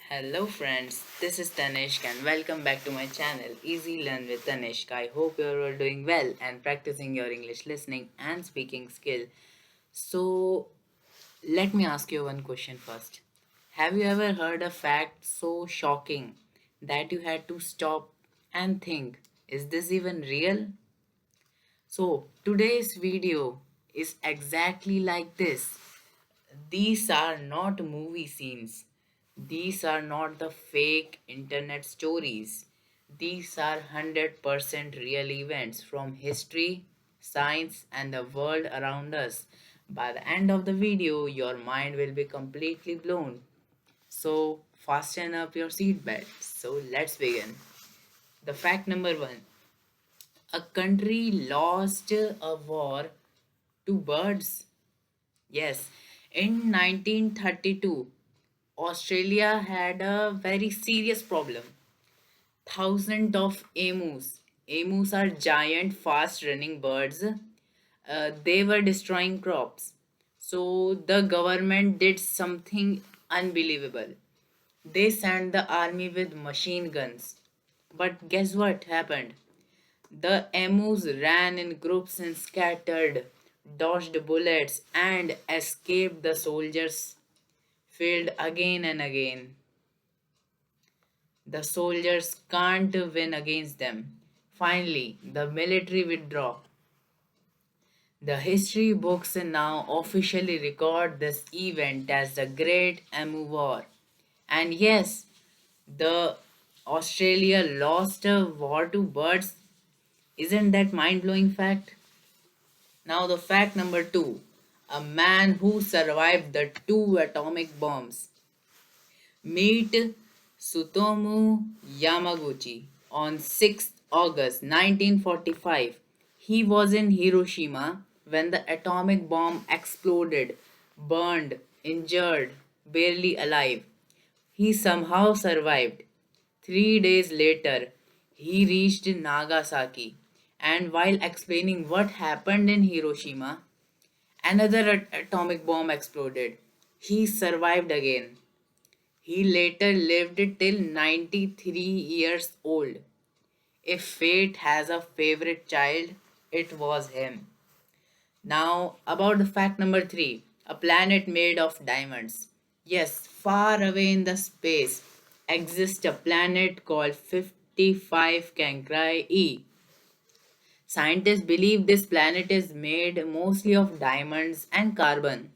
Hello friends, this is Tanishk and welcome back to my channel Easy Learn with Tanishk. I hope you're all doing well and practicing your English listening and speaking skill. So, let me ask you one question first. Have you ever heard a fact so shocking that you had to stop and think, is this even real? So, today's video is exactly like this. These are not movie scenes. These are not the fake internet stories. These are 100% real events from history, science, and the world around us. By the end of the video, your mind will be completely blown. So, fasten up your seatbelt. So, let's begin. The fact number one, a country lost a war to birds. Yes, in 1932, Australia had a very serious problem. Thousands of emus. Emus are giant, fast running birds. They were destroying crops. So the government did something unbelievable. They sent the army with machine guns. But guess what happened? The emus ran in groups and scattered, dodged bullets, and escaped the soldiers' field again and again. The soldiers can't win against them. Finally, the military withdraw. The history books now officially record this event as the Great Emu War. And yes, the Australia lost a war to birds. Isn't that mind-blowing fact? Now the fact number two. A man who survived the two atomic bombs. Meet Sutomu Yamaguchi on 6th August 1945. He was in Hiroshima when the atomic bomb exploded, burned, injured, barely alive. He somehow survived. 3 days later, he reached Nagasaki, and while explaining what happened in Hiroshima, another atomic bomb exploded. He survived again. He later lived till 93 years old. If fate has a favorite child, it was him. Now, about the fact number three, a planet made of diamonds. Yes, far away in the space exists a planet called 55 Cancri E. Scientists believe this planet is made mostly of diamonds and carbon.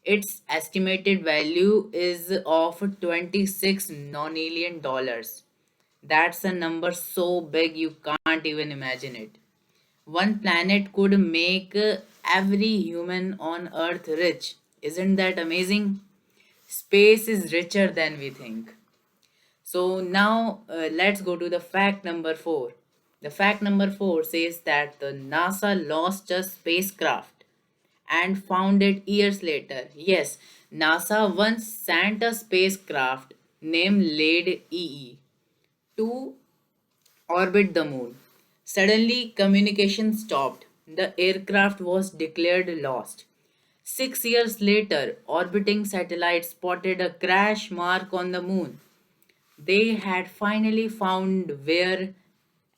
Its estimated value is of 26 nonillion dollars. That's a number so big you can't even imagine it. One planet could make every human on earth rich. Isn't that amazing? Space is richer than we think. So now let's go to the fact number 4. The fact number 4 says that the NASA lost a spacecraft and found it years later. Yes, NASA once sent a spacecraft named LADE EE to orbit the moon. Suddenly, communication stopped. The aircraft was declared lost. 6 years later, orbiting satellites spotted a crash mark on the moon. They had finally found where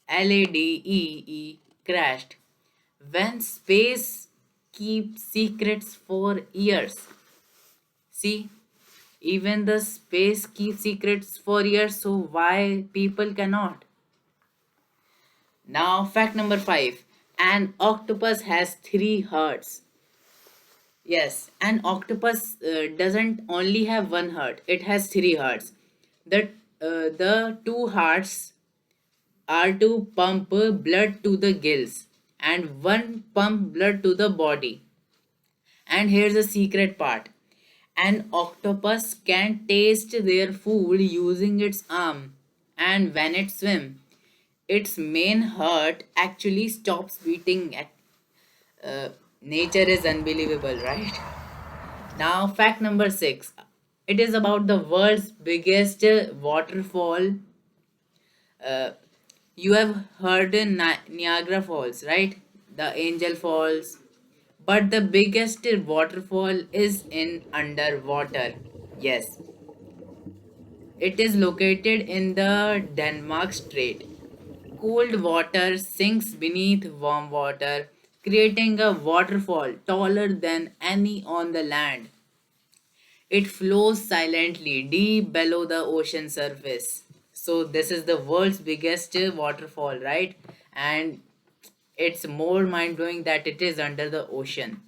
LADEE crashed. When space keeps secrets for years. See, even the space keeps secrets for years, so why people cannot? Now, fact number 5. An octopus has three hearts. Yes, an octopus doesn't only have one heart, it has three hearts. The two hearts are to pump blood to the gills and one pump blood to the body. And here's the secret part. An octopus can taste their food using its arm, and when it swims, its main heart actually stops beating. Nature is unbelievable, right? Now, fact number 6. It is about the world's biggest waterfall. Uh, you have heard Niagara Falls, right? The Angel Falls. But the biggest waterfall is in underwater. Yes, It is located in the Denmark Strait. Cold water sinks beneath warm water, creating a waterfall taller than any on the land. It flows silently deep below the ocean surface. So, this is the world's biggest waterfall, right? And it's more mind blowing that it is under the ocean.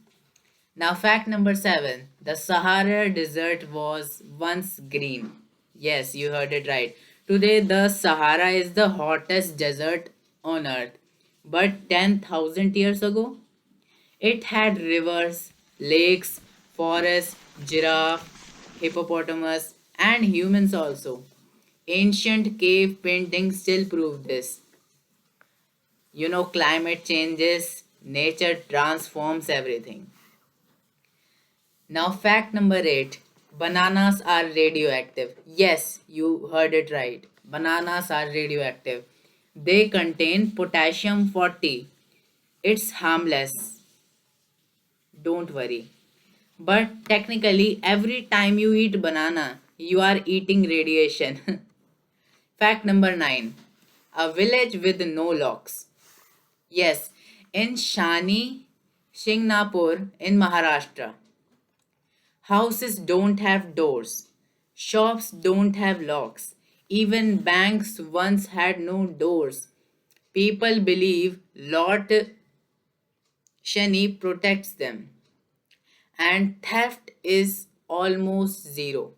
Now, fact number 7, the Sahara Desert was once green. Yes, you heard it right. Today, the Sahara is the hottest desert on earth. But 10,000 years ago, it had rivers, lakes, forests, giraffe, hippopotamus, and humans also. Ancient cave paintings still prove this. Climate changes, nature transforms everything. Now, fact number 8, bananas are radioactive. Yes, you heard it right. Bananas are radioactive. They contain potassium 40. It's harmless. Don't worry. But technically, every time you eat banana, you are eating radiation. Fact number 9, a village with no locks. Yes, in Shani, Shingnapur in Maharashtra, houses don't have doors, shops don't have locks, even banks once had no doors. People believe Lord Shani protects them, and theft is almost zero.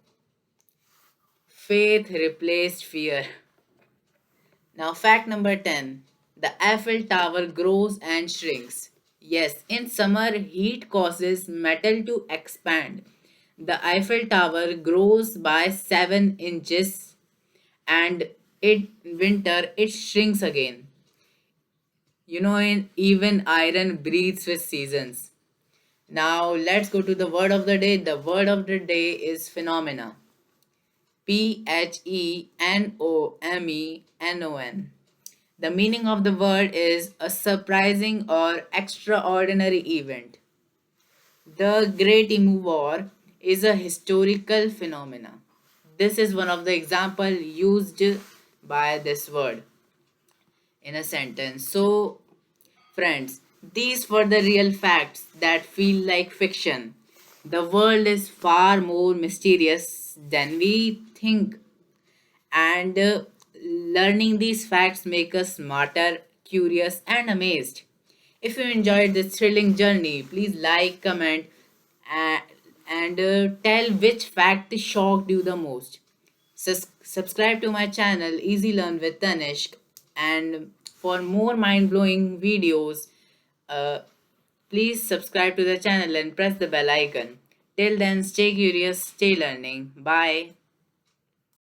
Faith replaced fear. Now, fact number 10, the Eiffel Tower grows and shrinks. Yes, in summer, heat causes metal to expand. The Eiffel Tower grows by 7 inches, and in winter it shrinks again. In even iron breathes with seasons. Now, let's go to the word of the day. The word of the day is phenomena. Phenomenon. The meaning of the word is a surprising or extraordinary event. The Great Emu War is a historical phenomenon. This is one of the example used by this word in a sentence. So, friends, these were the real facts that feel like fiction. The world is far more mysterious than we think, and learning these facts make us smarter, curious, and amazed. If you enjoyed this thrilling journey, please like, comment, and, and tell which fact shocked you the most. Subscribe to my channel Easy Learn with Tanishq, and for more mind-blowing videos, uh, please subscribe to the channel and press the bell icon. Till then, stay curious, stay learning. Bye.